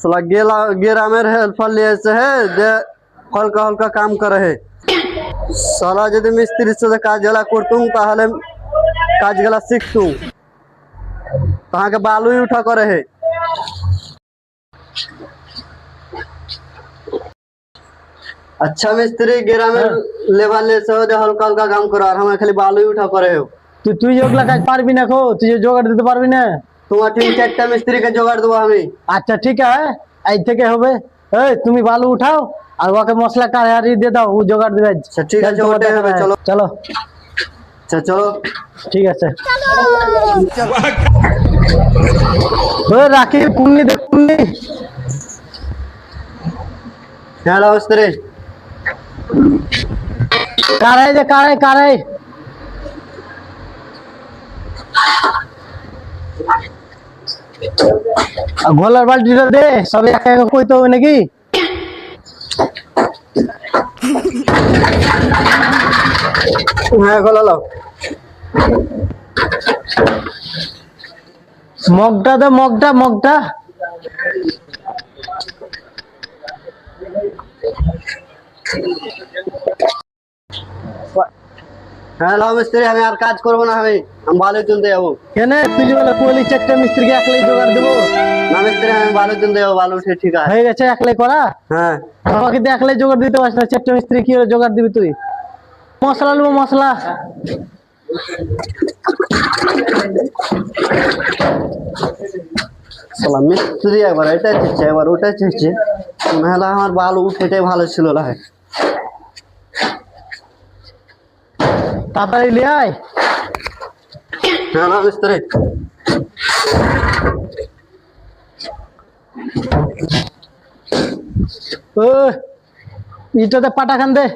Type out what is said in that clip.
साला ग्रामेर हेल्पर लिएছে হে যে हल्का हल्का काम करे है। साला যদি মিস্ত্রির সাথে কাজগুলা করতুম তাহলে কাজগুলা শিখতুম। তাহাকে বালুই উঠা করে है। अच्छा मिस्त्री ग्रामेर लेबर लेছে যে हल्का हल्का काम করে আর আমরা খালি বালুই উঠা করে है। তুই ওগুলা কাজ পারবি না খো, তুই জোগাড় দিতে পারবি না। তোমার 3-4টা মিস্ত্রিকে জোগাড় দেবো আমি। আচ্ছা ঠিক আছে, এই থেকে হবে। এই তুমি বালু উঠাও আর ওকে মশলা কাড়ারি দিয়ে দাও, ও জোগাড় দিবে। আচ্ছা ঠিক আছে, ওটাই হবে। চলো চলো। আচ্ছা চলো ঠিক আছে। ওই রাখি কুন্নি দে কুন্নি। হ্যালো মিস্ত্রি। কাড়াই দে কাড়াই। ঘোলার বালতিটা দে, সব একা একা কইতে হবে নাকি? হ্যাঁ গোলা লাও। মগটা দে, মগটা। হ্যালো মিস্ত্রি, আমি আর কাজ করবো না, আমি বালু তুলতে যাবো। কেন তুই বলে কোয়ালি 4টা মিস্ত্রিকে একলাই জোগাড় দেবো? না মিস্ত্রি, আমি বালু তুলতে যাবো, বালু উঠে ঠিক আছে। হয়ে গেছে একলাই করা? হ্যাঁ। আমাকে তো একলাই জোগাড় দিতে পারছিস না, 4টা মিস্ত্রি কি করে জোগাড় দিবি তুই? মশলা নেবো, মশলা। সালা মিস্ত্রি একবার এটাই চাইছে, একবার ওটাই চাইছে। নাহলে আমার বালু উঠেটাই ভালো ছিল না। তাড়াতাড়ি লিয়ে আয়। হ্যালো মিস্ত্রি। ও ইটাতে পাটা খান দে।